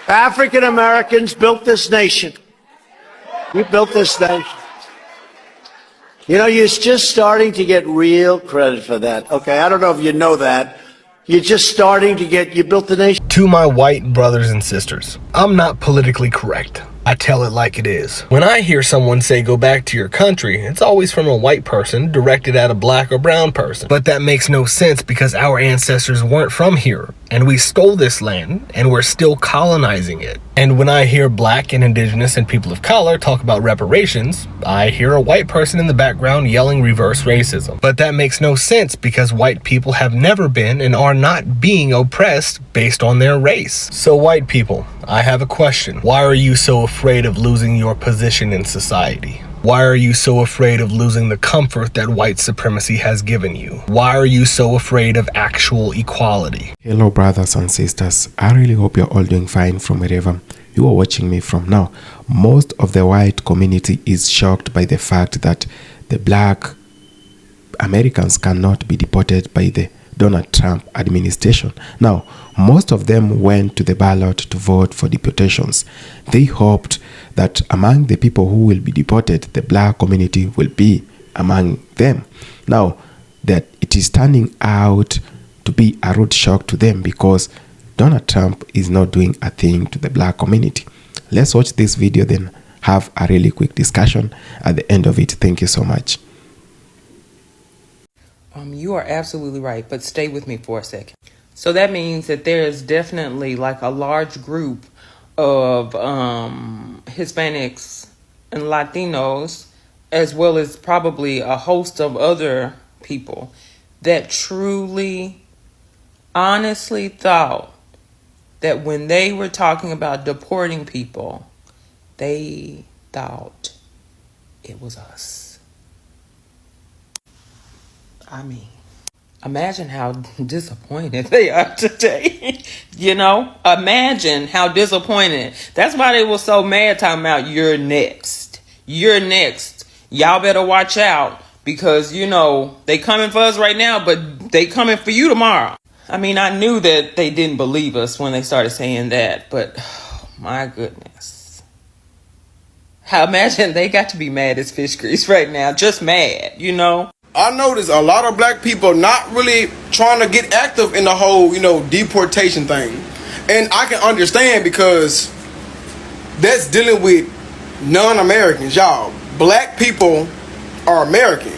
African Americans built this nation. We built this nation. You know, you're just starting to get real credit for that. Okay, I don't know if you know that. You're just starting to get, you built the nation. To my white brothers and sisters, I'm not politically correct. I tell it like it is. When I hear someone say go back to your country, it's always from a white person directed at a black or brown person. But that makes no sense because our ancestors weren't from here and we stole this land and we're still colonizing it. And when I hear black and indigenous and people of color talk about reparations, I hear a white person in the background yelling reverse racism. But that makes no sense because white people have never been and are not being oppressed based on their race. So white people, I have a question. Why are you so afraid of losing your position in society? Why are you so afraid of losing the comfort that white supremacy has given you? Why are you so afraid of actual equality? Hello brothers and sisters, I really hope you're all doing fine from wherever you are watching me from. Now, most of the white community is shocked by the fact that the black Americans cannot be deported by the Donald Trump administration. Now, most of them went to the ballot to vote for deportations. They hoped that among the people who will be deported, the black community will be among them. Now, that it is turning out to be a rude shock to them because Donald Trump is not doing a thing to the black community. Let's watch this video, then have a really quick discussion at the end of it. Thank you so much. You are absolutely right, but stay with me for a second. So that means that there is definitely like a large group of Hispanics and Latinos, as well as probably a host of other people that truly, honestly thought that when they were talking about deporting people, they thought it was us. I mean, imagine how disappointed they are today. You know, imagine how disappointed. That's why they were so mad talking about you're next. You're next. Y'all better watch out because, you know, they coming for us right now, but they coming for you tomorrow. I mean, I knew that they didn't believe us when they started saying that, but oh, my goodness. How imagine they got to be mad as fish grease right now. Just mad, you know. I noticed a lot of black people not really trying to get active in the whole, deportation thing. And I can understand because that's dealing with non-Americans. Y'all, black people are American.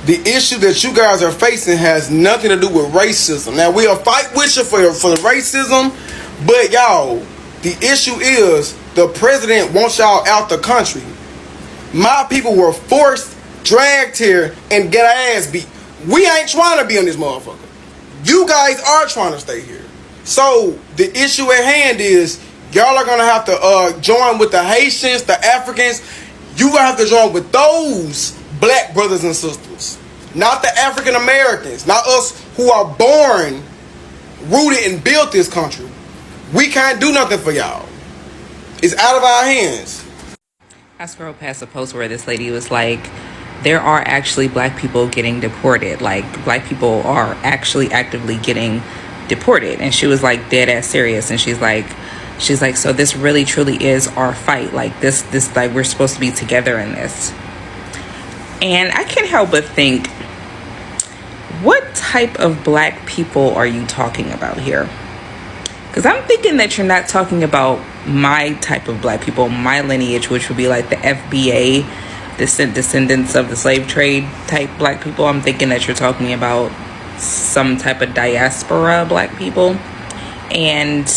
The issue that you guys are facing has nothing to do with racism. Now, we'll fight with you for the racism, but y'all, the issue is the president wants y'all out the country. My people were forced, dragged here, and get our ass beat. We ain't trying to be on this motherfucker. You guys are trying to stay here. So the issue at hand is y'all are gonna have to join with the Haitians, the Africans. You gonna have to join with those black brothers and sisters, not the African Americans, not us who are born, rooted, and built this country. We can't do nothing for y'all. It's out of our hands. I scrolled past a post where this lady was like, there are actually black people getting deported. Like, black people are actually actively getting deported. And she was like dead ass serious. And she's like, so this really truly is our fight. Like this, like we're supposed to be together in this. And I can't help but think, what type of black people are you talking about here? Because I'm thinking that you're not talking about my type of black people, my lineage, which would be like the FBA, descendants of the slave trade type black people. I'm thinking that you're talking about some type of diaspora black people. And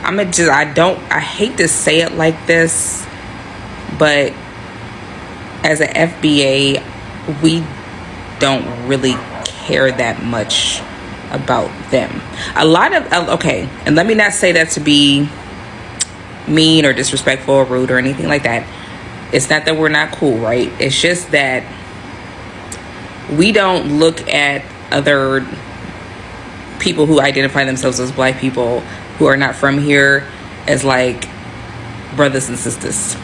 I hate to say it like this, but as an FBA, we don't really care that much about them. A lot of, okay, and let me not say that to be mean or disrespectful or rude or anything like that. It's not that we're not cool, right? It's just that we don't look at other people who identify themselves as black people who are not from here as like brothers and sisters.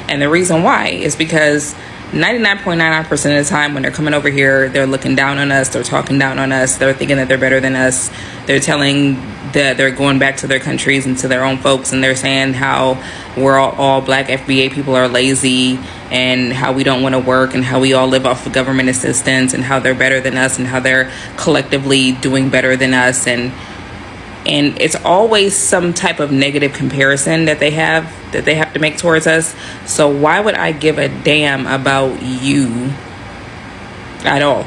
And the reason why is because 99.99% of the time when they're coming over here, they're looking down on us, they're talking down on us, they're thinking that they're better than us, they're telling that they're going back to their countries and to their own folks, and they're saying how we're all black FBA people are lazy, and how we don't want to work, and how we all live off of government assistance, and how they're better than us, and how they're collectively doing better than us, and it's always some type of negative comparison that they have to make towards us. So why would I give a damn about you at all?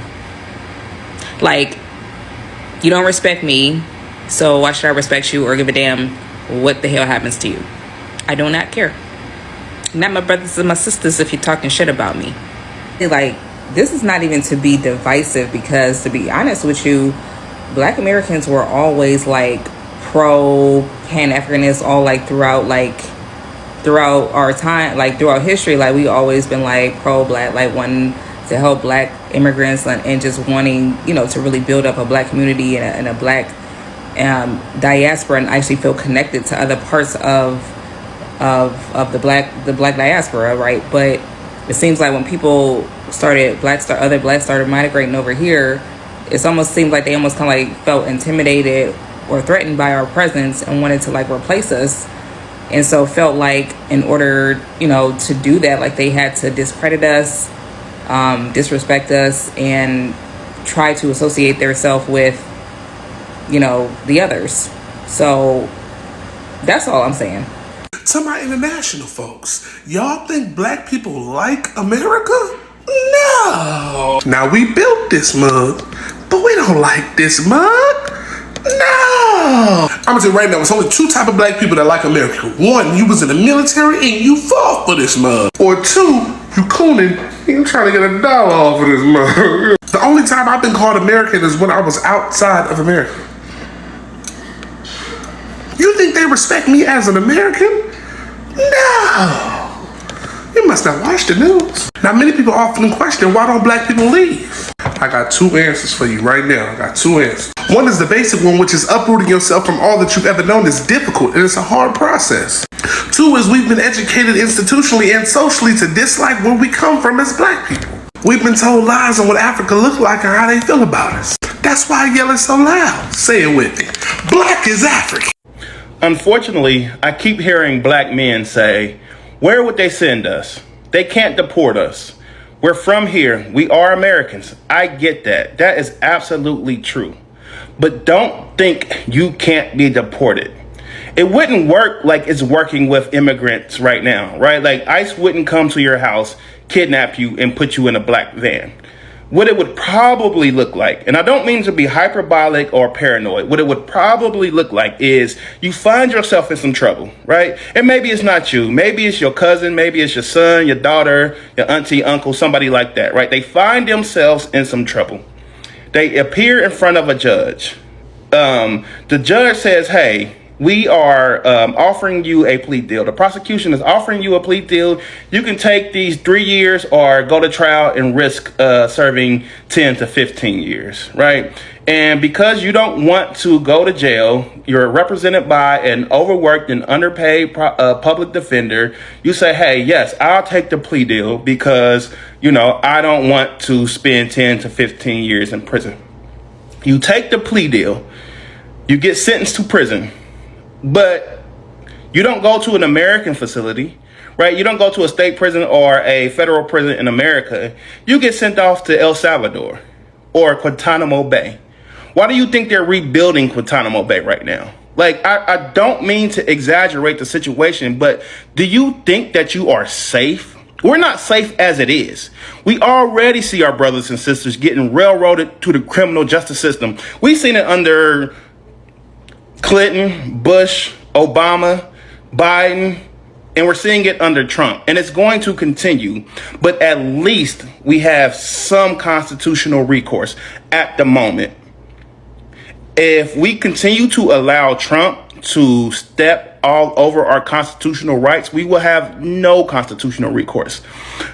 Like, you don't respect me, so why should I respect you or give a damn what the hell happens to you? I do not care. Not my brothers and my sisters if you're talking shit about me. Like, this is not even to be divisive, because to be honest with you, Black Americans were always like pro Pan-Africanists all like throughout our time, like throughout history. Like, we always been like pro Black, like wanting to help Black immigrants and just wanting, you know, to really build up a Black community and a Black diaspora, and actually feel connected to other parts of the black diaspora, right? But it seems like when people other blacks started migrating over here, it almost seemed like they almost kind of like felt intimidated or threatened by our presence and wanted to like replace us. And so felt like in order, you know, to do that, like they had to discredit us, disrespect us, and try to associate themselves with, you know, the others. So that's all I'm saying. To my international folks, y'all think black people like America? No. Now, we built this mug, but we don't like this mug. No. I'm gonna tell you right now, it's only two type of black people that like America. One, you was in the military and you fought for this mug. Or two, you cooning and you trying to get $1 off of this mug. The only time I've been called American is when I was outside of America. You think they respect me as an American? No. You must not watch the news. Now, many people often question, why don't black people leave? I got two answers for you right now. I got two answers. One is the basic one, which is uprooting yourself from all that you've ever known is difficult, and it's a hard process. Two is we've been educated institutionally and socially to dislike where we come from as black people. We've been told lies on what Africa looked like and how they feel about us. That's why I yell it so loud. Say it with me. Black is African. Unfortunately, I keep hearing black men say, where would they send us? They can't deport us. We're from here. We are Americans. I get that. That is absolutely true. But don't think you can't be deported. It wouldn't work like it's working with immigrants right now, right? Like ICE wouldn't come to your house, kidnap you, and put you in a black van. What it would probably look like, and I don't mean to be hyperbolic or paranoid, what it would probably look like is you find yourself in some trouble, right? And maybe it's not you. Maybe it's your cousin. Maybe it's your son, your daughter, your auntie, uncle, somebody like that, right? They find themselves in some trouble. They appear in front of a judge. The judge says, hey, we are offering you a plea deal. The prosecution is offering you a plea deal. You can take these 3 years or go to trial and risk serving 10 to 15 years, right? And because you don't want to go to jail, you're represented by an overworked and underpaid public defender. You say, hey, yes, I'll take the plea deal because, you know, I don't want to spend 10 to 15 years in prison. You take the plea deal. You get sentenced to prison. But you don't go to an American facility, right? You don't go to a state prison or a federal prison in America. You get sent off to El Salvador or Guantanamo Bay. Why do you think they're rebuilding Guantanamo Bay right now? Like, I don't mean to exaggerate the situation, but do you think that you are safe? We're not safe as it is. We already see our brothers and sisters getting railroaded to the criminal justice system. We've seen it under Clinton, Bush, Obama, Biden, and we're seeing it under Trump. And it's going to continue. But at least we have some constitutional recourse at the moment. If we continue to allow Trump to step all over our constitutional rights, we will have no constitutional recourse.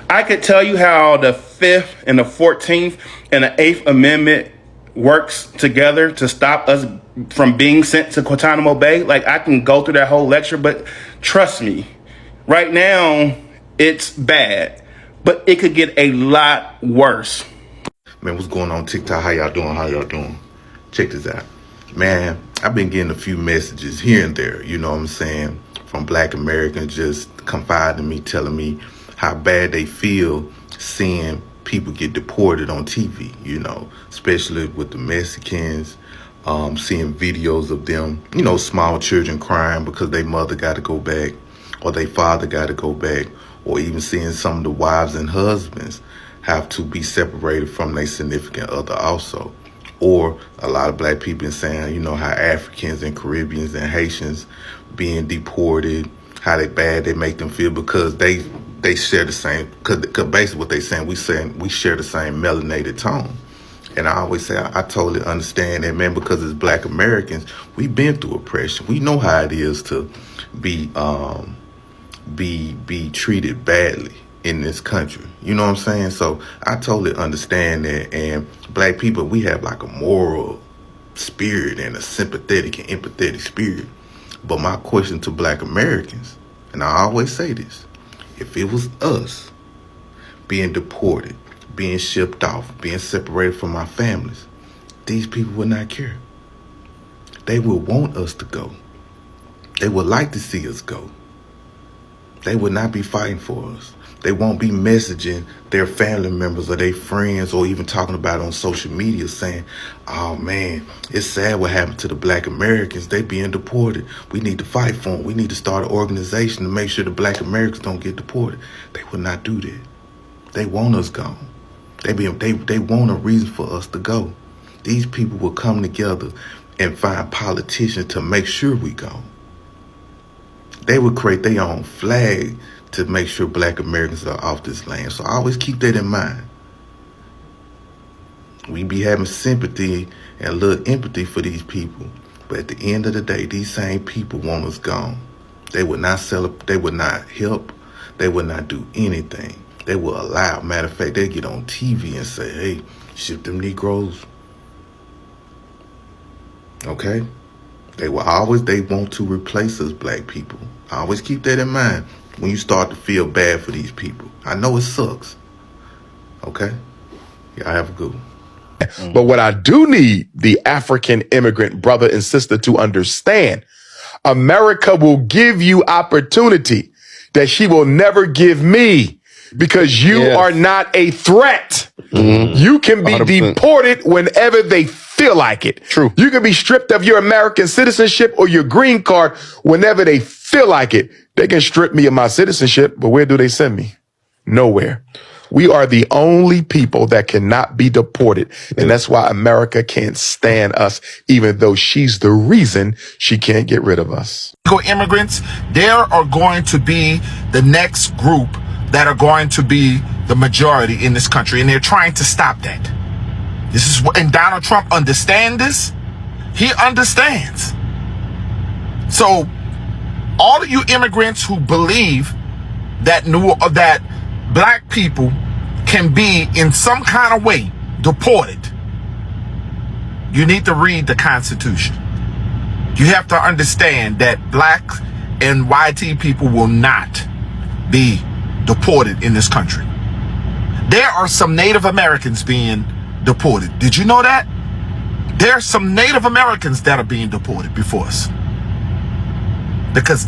I could tell you how the 5th and the 14th and the 8th Amendment works together to stop us from being sent to Guantanamo Bay. Like, I can go through that whole lecture, but trust me, right now it's bad, but it could get a lot worse. Man, what's going on TikTok? How y'all doing? Check this out. Man, I've been getting a few messages here and there, you know what I'm saying, from black Americans just confiding me, telling me how bad they feel seeing people get deported on TV, you know, especially with the Mexicans, seeing videos of them, you know, small children crying because their mother got to go back or their father got to go back, or even seeing some of the wives and husbands have to be separated from their significant other also. Or a lot of black people saying, you know, how Africans and Caribbeans and Haitians being deported, how bad they make them feel because they share the same, because basically what they saying we share the same melanated tone. And I always say I totally understand that, man, because as black Americans, we've been through oppression. We know how it is to be treated badly in this country. You know what I'm saying? So I totally understand that. And black people, we have like a moral spirit and a sympathetic and empathetic spirit. But my question to black Americans, and I always say this, if it was us being deported, being shipped off, being separated from our families, these people would not care. They would want us to go. They would like to see us go. They would not be fighting for us. They won't be messaging their family members or their friends or even talking about it on social media saying, oh man, it's sad what happened to the black Americans. They being deported. We need to fight for them. We need to start an organization to make sure the black Americans don't get deported. They would not do that. They want us gone. They want a reason for us to go. These people will come together and find politicians to make sure we go. They would create their own flag to make sure black Americans are off this land. So I always keep that in mind. We be having sympathy and a little empathy for these people. But at the end of the day, these same people want us gone. They would not they would not help. They would not do anything. They will allow, matter of fact, they get on TV and say, hey, ship them Negroes. Okay? They want to replace us black people. I always keep that in mind when you start to feel bad for these people. I know it sucks. Okay? Y'all have a good one. But what I do need the African immigrant brother and sister to understand, America will give you opportunity that she will never give me because you are not a threat. You can be 100%. Deported whenever they feel like it. True. You can be stripped of your American citizenship or your green card whenever they feel like it. They can strip me of my citizenship, but where do they send me? Nowhere. We are the only people that cannot be deported. And that's why America can't stand us, even though she's the reason she can't get rid of us. Immigrants, there are going to be the next group that are going to be the majority in this country. And they're trying to stop that. This is what, and Donald Trump understands this. He understands. So all of you immigrants who believe that black people can be in some kind of way deported, you need to read the Constitution. You have to understand that black and YT people will not be deported in this country. There are some Native Americans being deported. Did you know that? There are some Native Americans that are being deported before us. Because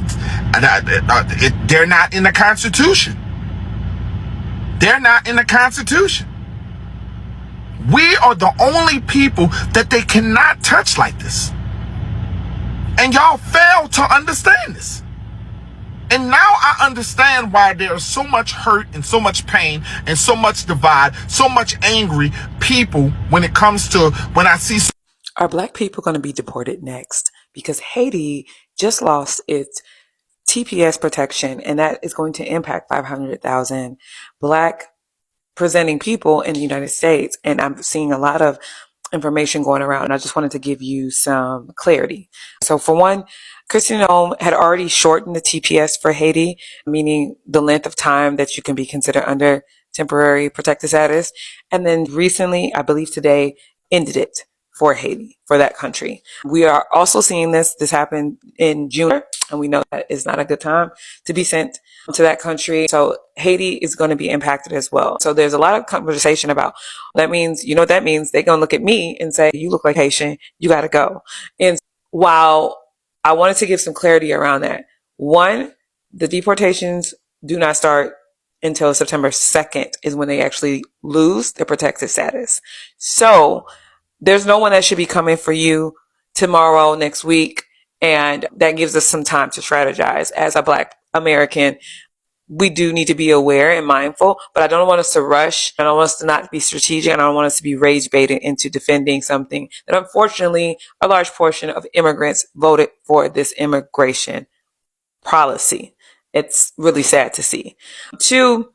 they're not in the Constitution. They're not in the Constitution. We are the only people that they cannot touch like this. And y'all fail to understand this. And now I understand why there's so much hurt and so much pain and so much divide, so much angry people when it comes to when I see. Are black people going to be deported next? Because Haiti just lost its TPS protection, and that is going to impact 500,000 black presenting people in the United States. And I'm seeing a lot of information going around, and I just wanted to give you some clarity. So for one, Christian Nome had already shortened the TPS for Haiti, meaning the length of time that you can be considered under temporary protected status. And then recently, I believe today, ended it for Haiti, for that country. We are also seeing this happened in June, and we know that it's not a good time to be sent to that country. So Haiti is going to be impacted as well. So there's a lot of conversation about that means, you know what that means? They're going to look at me and say, you look like Haitian, you got to go. And while I wanted to give some clarity around that, one, the deportations do not start until September 2nd is when they actually lose their protected status. So there's no one that should be coming for you tomorrow, next week. And that gives us some time to strategize. As a Black American, we do need to be aware and mindful, but I don't want us to rush. I don't want us to not be strategic. And I don't want us to be rage baited into defending something that unfortunately a large portion of immigrants voted for this immigration policy. It's really sad to see. Two,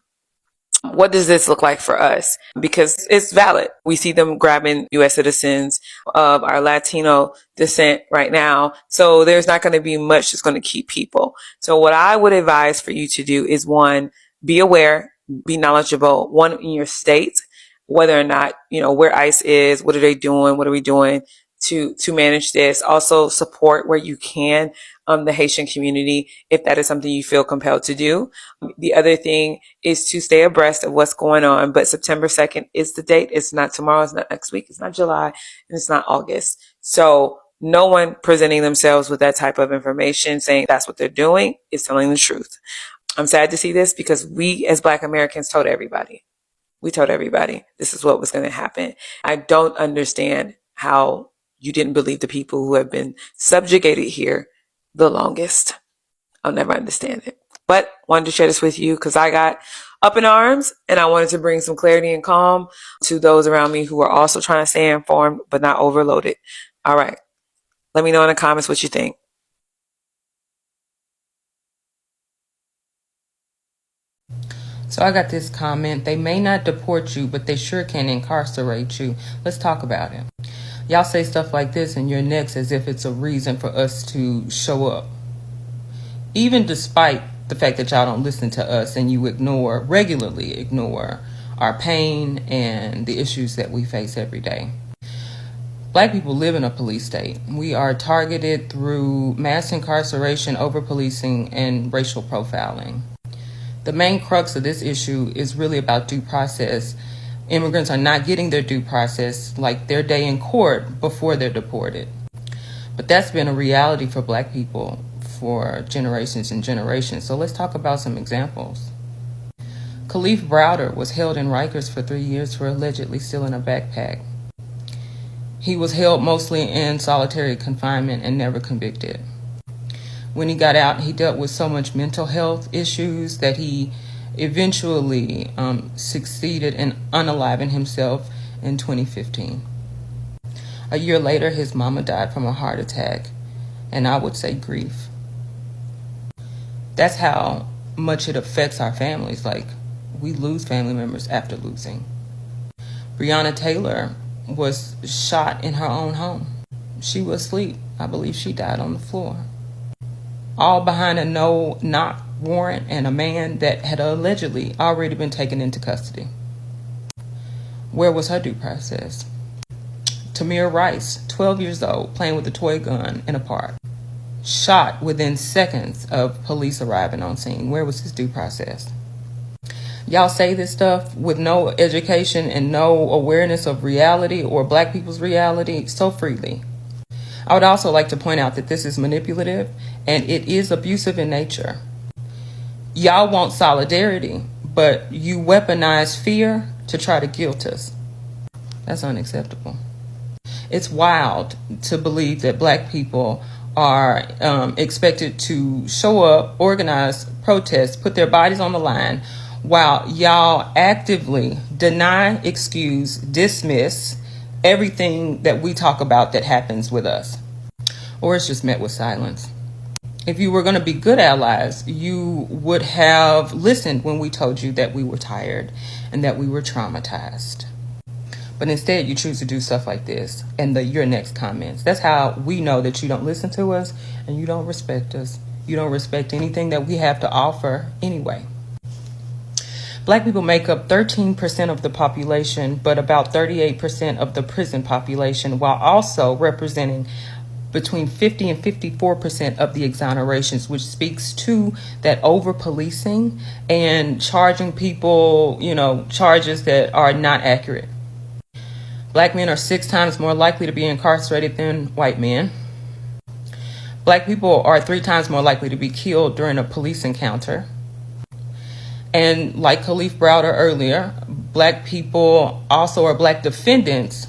what does this look like for us? Because it's valid. We see them grabbing U.S. citizens of our Latino descent right now. So there's not going to be much that's going to keep people. So what I would advise for you to do is, one, be aware, be knowledgeable, one, in your state, whether or not, you know, where ICE is, what are they doing, what are we doing to manage this. Also support where you can the Haitian community if that is something you feel compelled to do. The other thing is to stay abreast of what's going on. But September 2nd is the date. It's not tomorrow. It's not next week. It's not July. And it's not August. So no one presenting themselves with that type of information saying that's what they're doing is telling the truth. I'm sad to see this because we as Black Americans told everybody. We told everybody this is what was going to happen. I don't understand how you didn't believe the people who have been subjugated here the longest. I'll never understand it. But wanted to share this with you because I got up in arms and I wanted to bring some clarity and calm to those around me who are also trying to stay informed but not overloaded. All right. Let me know in the comments what you think. So I got this comment. They may not deport you, but they sure can incarcerate you. Let's talk about it. Y'all say stuff like this and you're next as if it's a reason for us to show up. Even despite the fact that y'all don't listen to us and you regularly ignore our pain and the issues that we face every day. Black people live in a police state. We are targeted through mass incarceration, over-policing, and racial profiling. The main crux of this issue is really about due process. Immigrants are not getting their due process, like their day in court, before they're deported. But that's been a reality for Black people for generations and generations. So let's talk about some examples. Khalif Browder was held in Rikers for 3 years for allegedly stealing a backpack. He was held mostly in solitary confinement and never convicted. When he got out, he dealt with so much mental health issues that he eventually succeeded in unaliving himself in 2015. A year later, his mama died from a heart attack, and I would say grief. That's how much it affects our families. Like, we lose family members after losing. Breonna Taylor was shot in her own home. She was asleep. I believe she died on the floor. All behind a no-knock warrant and a man that had allegedly already been taken into custody. Where was her due process? Tamir Rice, 12 years old, playing with a toy gun in a park. Shot within seconds of police arriving on scene. Where was his due process? Y'all say this stuff with no education and no awareness of reality or Black people's reality so freely. I would also like to point out that this is manipulative and it is abusive in nature. Y'all want solidarity, but you weaponize fear to try to guilt us. That's unacceptable. It's wild to believe that Black people are expected to show up, organize, protest, put their bodies on the line, while y'all actively deny, excuse, dismiss everything that we talk about that happens with us. Or it's just met with silence. If you were going to be good allies, you would have listened when we told you that we were tired and that we were traumatized. But instead, you choose to do stuff like this and your next comments. That's how we know that you don't listen to us and you don't respect us. You don't respect anything that we have to offer anyway. Black people make up 13% of the population, but about 38% of the prison population, while also representing between 50 and 54% of the exonerations, which speaks to that over-policing and charging people, charges that are not accurate. Black men are 6 times more likely to be incarcerated than white men. Black people are 3 times more likely to be killed during a police encounter. And like Khalif Browder earlier, Black people also are Black defendants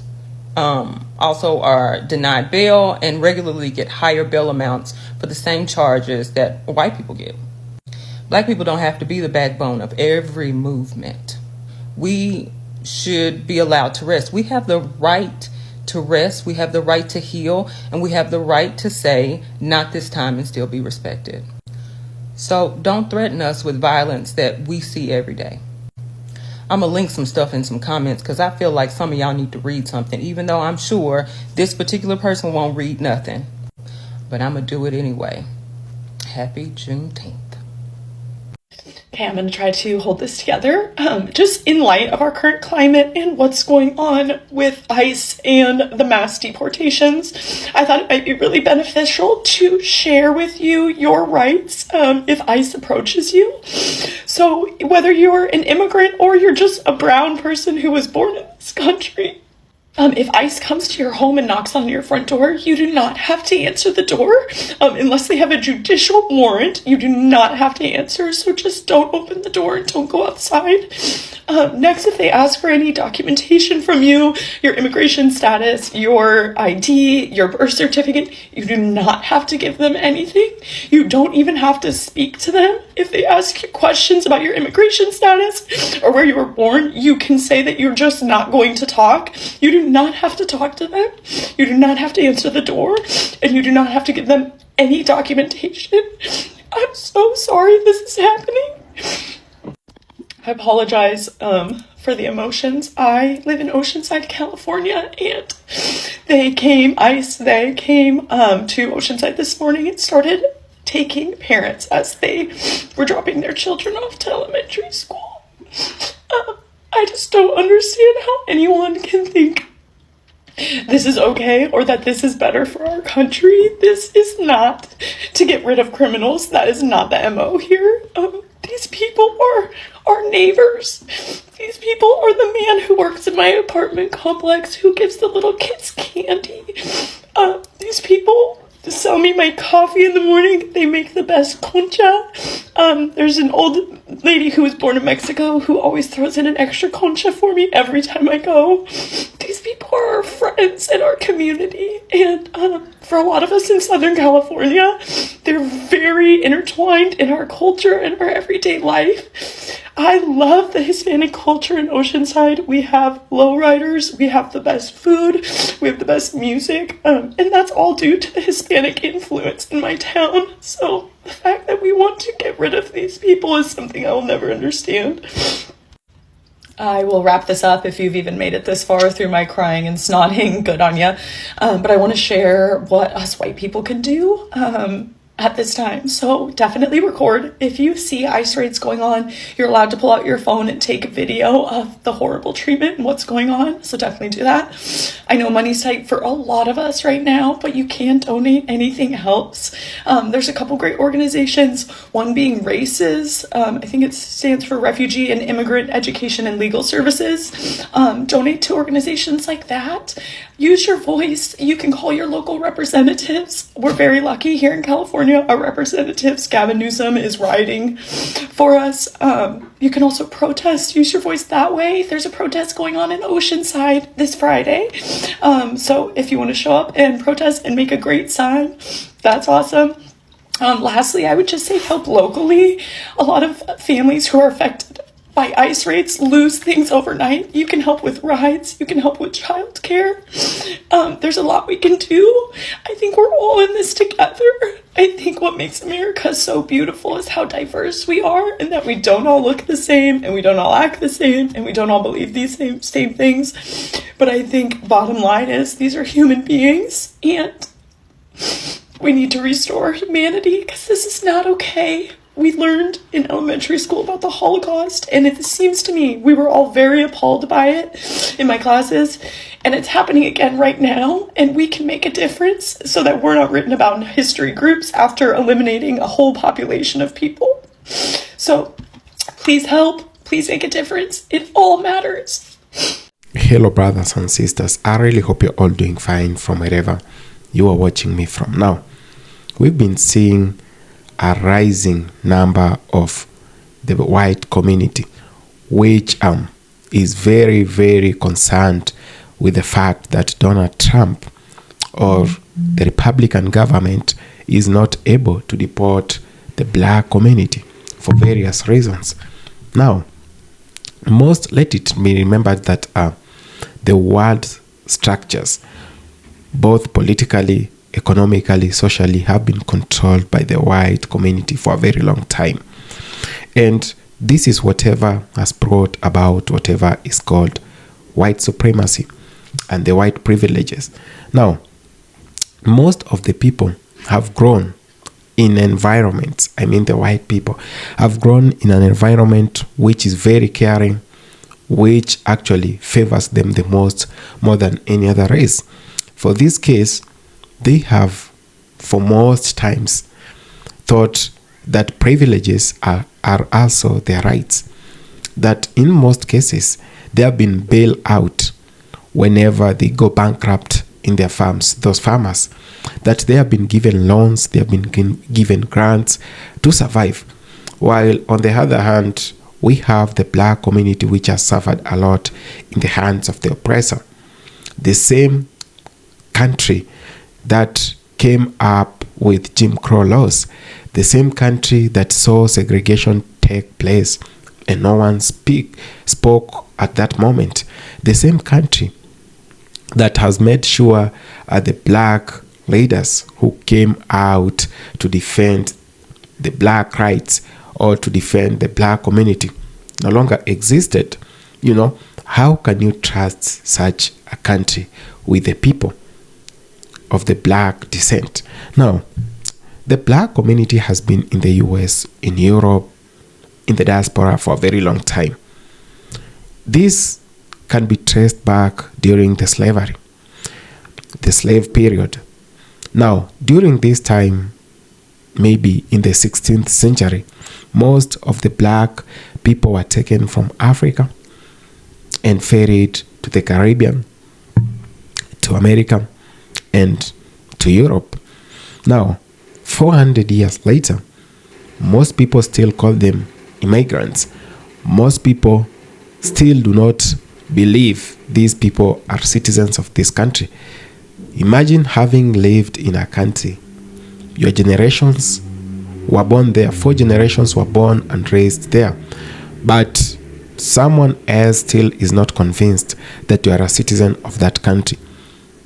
also are denied bail and regularly get higher bail amounts for the same charges that white people get. Black people don't have to be the backbone of every movement. We should be allowed to rest. We have the right to rest, we have the right to heal, and we have the right to say, not this time, and still be respected. So don't threaten us with violence that we see every day. I'm going to link some stuff in some comments because I feel like some of y'all need to read something, even though I'm sure this particular person won't read nothing. But I'm going to do it anyway. Happy Juneteenth. Okay, I'm going to try to hold this together. Just in light of our current climate and what's going on with ICE and the mass deportations, I thought it might be really beneficial to share with you your rights if ICE approaches you. So whether you're an immigrant or you're just a brown person who was born in this country, if ICE comes to your home and knocks on your front door, you do not have to answer the door unless they have a judicial warrant. You do not have to answer, so just don't open the door and don't go outside. Next, if they ask for any documentation from you, your immigration status, your ID, your birth certificate, you do not have to give them anything. You don't even have to speak to them. If they ask you questions about your immigration status or where you were born, you can say that you're just not going to talk. You do not have to talk to them. You do not have to answer the door, and you do not have to give them any documentation. I'm so sorry this is happening. I apologize for the emotions. I live in Oceanside, California, and ICE came to Oceanside this morning and started taking parents as they were dropping their children off to elementary school. I just don't understand how anyone can think this is okay or that this is better for our country. This is not to get rid of criminals. That is not the MO here. These people are our neighbors. These people are the man who works in my apartment complex who gives the little kids candy. These people sell me my coffee in the morning. They make the best concha. There's an old lady who was born in Mexico who always throws in an extra concha for me every time I go. These people are our friends in our community, and for a lot of us in Southern California, they're very intertwined in our culture and our everyday life. I love the Hispanic culture in Oceanside. We have lowriders, we have the best food, we have the best music, and that's all due to the Hispanic influence in my town. So the fact that we want to get rid of these people is something I will never understand. I will wrap this up if you've even made it this far through my crying and snotting. Good on ya. But I want to share what us white people can do at this time. So definitely record. If you see ICE raids going on, you're allowed to pull out your phone and take a video of the horrible treatment and what's going on. So definitely do that. I know money's tight for a lot of us right now, but you can donate. Anything helps. There's a couple great organizations, one being RACES. I think it stands for Refugee and Immigrant Education and Legal Services. Donate to organizations like that. Use your voice. You can call your local representatives. We're very lucky here in California. Our representatives, Gavin Newsom, is riding for us. You can also protest. Use your voice that way. There's a protest going on in Oceanside this Friday. So if you want to show up and protest and make a great sign, that's awesome. Lastly, I would just say help locally. A lot of families who are affected by ICE raids lose things overnight. You can help with rides. You can help with childcare. There's a lot we can do. I think we're all in this together. I think what makes America so beautiful is how diverse we are, and that we don't all look the same, and we don't all act the same, and we don't all believe these same things. But I think bottom line is these are human beings, and we need to restore humanity because this is not okay. We learned in elementary school about the Holocaust, and it seems to me we were all very appalled by it in my classes, and it's happening again right now, and we can make a difference so that we're not written about in history groups after eliminating a whole population of people. So please help, please make a difference. It all matters. Hello, brothers and sisters. I really hope you're all doing fine from wherever you are watching me from. Now, we've been seeing a rising number of the white community, which is very, very concerned with the fact that Donald Trump or the Republican government is not able to deport the black community for various reasons. Now, let it be remembered that the world structures, both politically, economically, socially, have been controlled by the white community for a very long time. And this is whatever has brought about whatever is called white supremacy and the white privileges. Now, most of the people have grown in environments, the white people have grown in an environment which is very caring, which actually favors them the most, more than any other race. For this case, they have, for most times, thought that privileges are also their rights. That in most cases, they have been bailed out whenever they go bankrupt in their farms, those farmers. That they have been given loans, they have been given grants to survive. While on the other hand, we have the black community which has suffered a lot in the hands of the oppressor. The same country that came up with Jim Crow laws, the same country that saw segregation take place and no one spoke at that moment, the same country that has made sure the black leaders who came out to defend the black rights or to defend the black community no longer existed. How can you trust such a country with the people of the black descent? Now, the black community has been in the US, in Europe, in the diaspora for a very long time. This can be traced back during the slavery, the slave period. Now, during this time, maybe in the 16th century, most of the black people were taken from Africa and ferried to the Caribbean, to America, and to Europe. Now, 400 years later, most people still call them immigrants. Most people still do not believe these people are citizens of this country. Imagine having lived in a country. Your generations were born there. 4 generations were born and raised there. But someone else still is not convinced that you are a citizen of that country.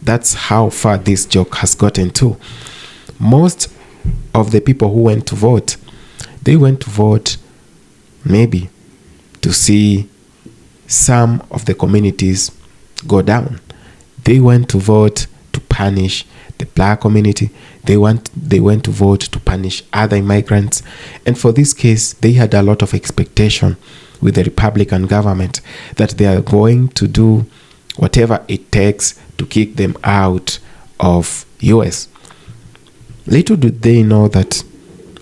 That's how far this joke has gotten to. Most of the people who went to vote, they went to vote maybe to see some of the communities go down. They went to vote to punish the black community. They went to vote to punish other immigrants. And for this case, they had a lot of expectation with the Republican government that they are going to do whatever it takes to kick them out of US. Little did they know that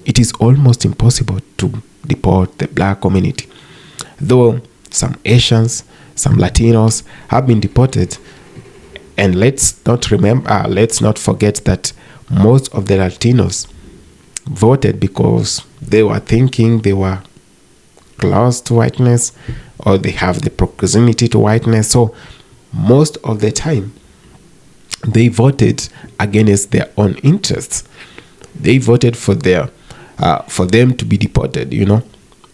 it is almost impossible to deport the black community. Though some Asians, some Latinos have been deported, and let's not forget that most of the Latinos voted because they were thinking they were close to whiteness or they have the proximity to whiteness. So most of the time they voted against their own interests. They voted for them to be deported.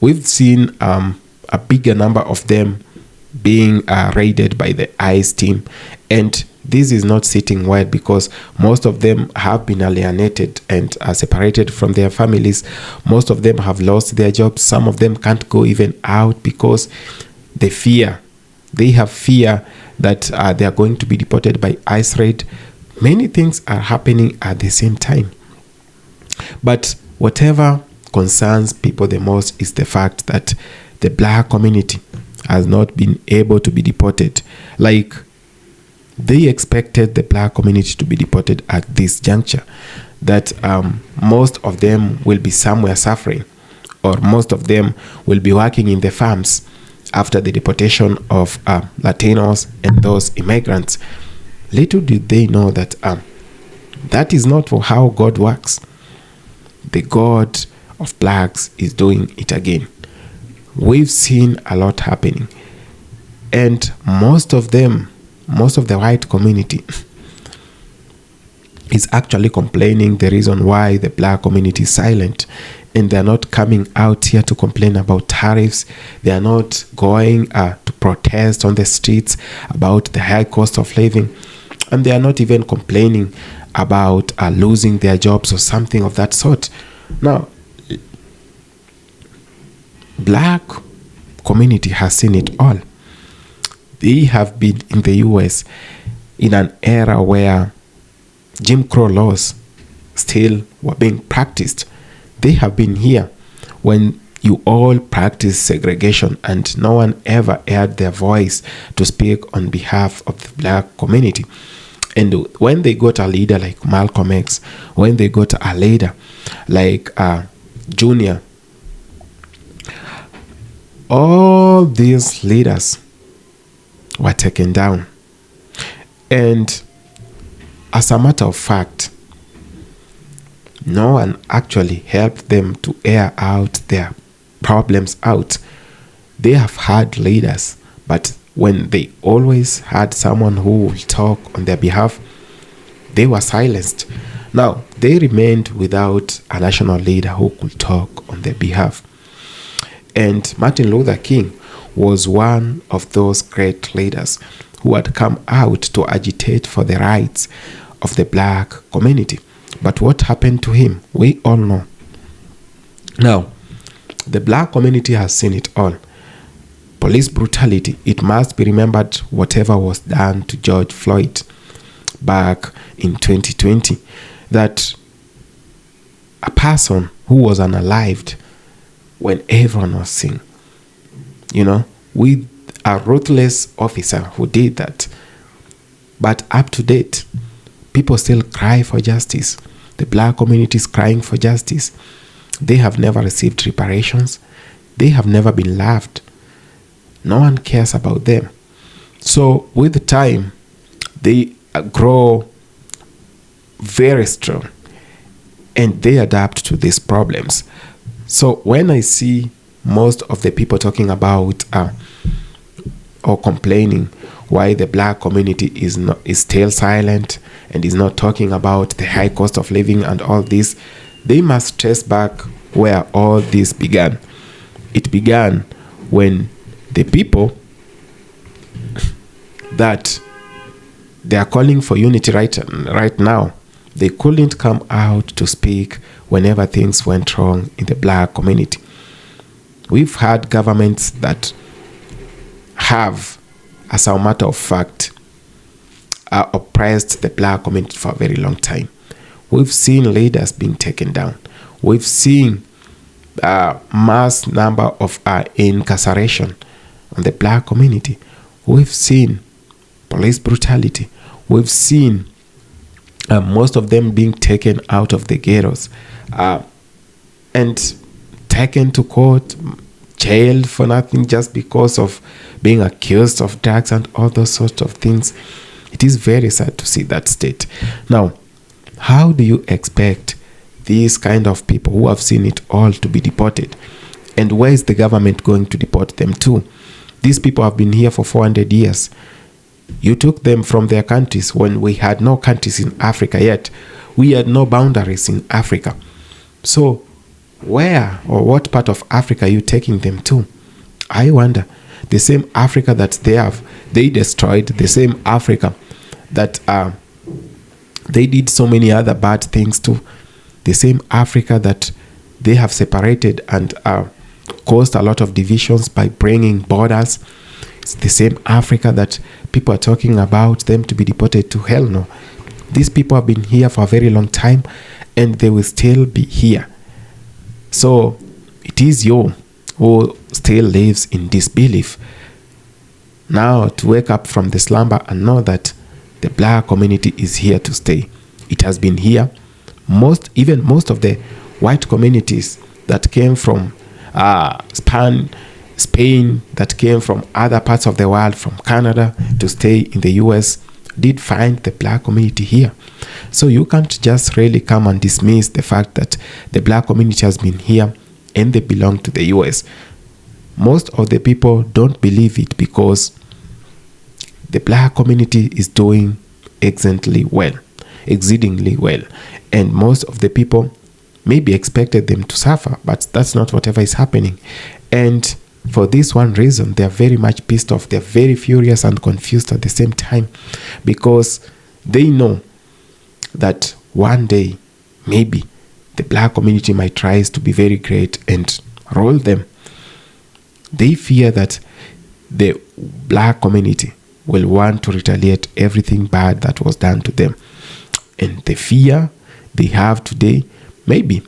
We've seen a bigger number of them being raided by the ICE team, and this is not sitting well because most of them have been alienated and separated from their families. Most of them have lost their jobs. Some of them can't go even out because they have fear that they are going to be deported by ICE raid. Many things are happening at the same time. But whatever concerns people the most is the fact that the black community has not been able to be deported. Like, they expected the black community to be deported at this juncture, that most of them will be somewhere suffering, or most of them will be working in the farms after the deportation of Latinos and those immigrants. Little did they know that that is not for how God works. The God of blacks is doing it again. We've seen a lot happening, and most of the white community is actually complaining the reason why the black community is silent, and they're not coming out here to complain about tariffs. They are not going to protest on the streets about the high cost of living, and they are not even complaining about losing their jobs or something of that sort. Now, black community has seen it all. They have been in the US in an era where Jim Crow laws still were being practiced. They have been here when you all practice segregation and no one ever aired their voice to speak on behalf of the black community. And when they got a leader like Malcolm X, when they got a leader like Junior, all these leaders were taken down. And as a matter of fact, no one actually helped them to air out their problems out. They have had leaders, but when they always had someone who will talk on their behalf, they were silenced. Now, they remained without a national leader who could talk on their behalf. And Martin Luther King was one of those great leaders who had come out to agitate for the rights of the black community. But what happened to him? We all know. Now, the black community has seen it all. Police brutality. It must be remembered whatever was done to George Floyd back in 2020. That a person who was unalived when everyone was seeing, with a ruthless officer who did that. But up to date, people still cry for justice. The black community is crying for justice. They have never received reparations. They have never been loved. No one cares about them. So with time, they grow very strong and they adapt to these problems. So when I see most of the people talking about or complaining why the black community is still silent and is not talking about the high cost of living and all this, they must trace back where all this began. It began when the people that they are calling for unity right now, they couldn't come out to speak whenever things went wrong in the black community. We've had governments that have, as a matter of fact, oppressed the black community for a very long time. We've seen leaders being taken down. We've seen mass number of incarceration on the black community. We've seen police brutality. We've seen most of them being taken out of the ghettos and taken to court, jailed for nothing just because of being accused of drugs and all those sorts of things. It is very sad to see that state. Now, how do you expect these kind of people who have seen it all to be deported? And where is the government going to deport them to? These people have been here for 400 years. You took them from their countries when we had no countries in Africa yet. We had no boundaries in Africa. So where or what part of Africa are you taking them to? I wonder. The same Africa that they destroyed, the same Africa that they did so many other bad things to, the same Africa that they have separated and caused a lot of divisions by bringing borders. It's the same Africa that people are talking about them to be deported to. Hell no. These people have been here for a very long time and they will still be here. So it is you who still lives in disbelief. Now to wake up from the slumber and know that the black community is here to stay. It has been here. Even most of the white communities that came from Spain, that came from other parts of the world, from Canada to stay in the US, did find the black community here. So you can't just really come and dismiss the fact that the black community has been here and they belong to the US. Most of the people don't believe it because the black community is doing exceedingly well. And most of the people maybe expected them to suffer, but that's not whatever is happening. And for this one reason, they are very much pissed off. They're very furious and confused at the same time, because they know that one day, maybe, the black community might rise to be very great and rule them. They fear that the black community will want to retaliate everything bad that was done to them. And the fear they have today, maybe,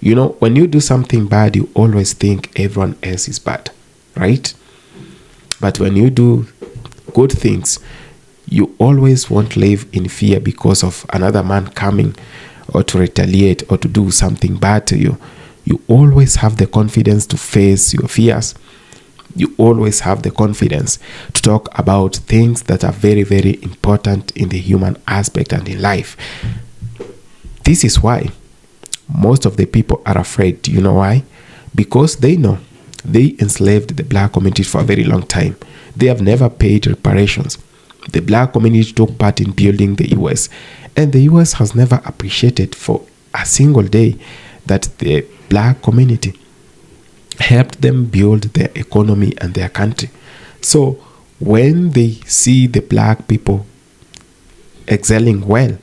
you know, when you do something bad, you always think everyone else is bad, right? But when you do good things, you always won't live in fear because of another man coming or to retaliate or to do something bad to you. You always have the confidence to face your fears. You always have the confidence to talk about things that are very, very important in the human aspect and in life. This is why most of the people are afraid. Do you know why? Because they know they enslaved the black community for a very long time. They have never paid reparations. The black community took part in building the US, and the US has never appreciated for a single day that the black community helped them build their economy and their country. So when they see the black people excelling well,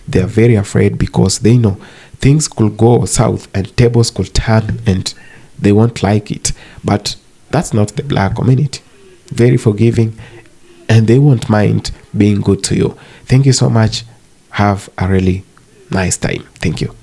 they are very afraid because they know things could go south and tables could turn and they won't like it. But that's not the black community. Very forgiving, and they won't mind being good to you. Thank you so much. Have a really nice time. Thank you.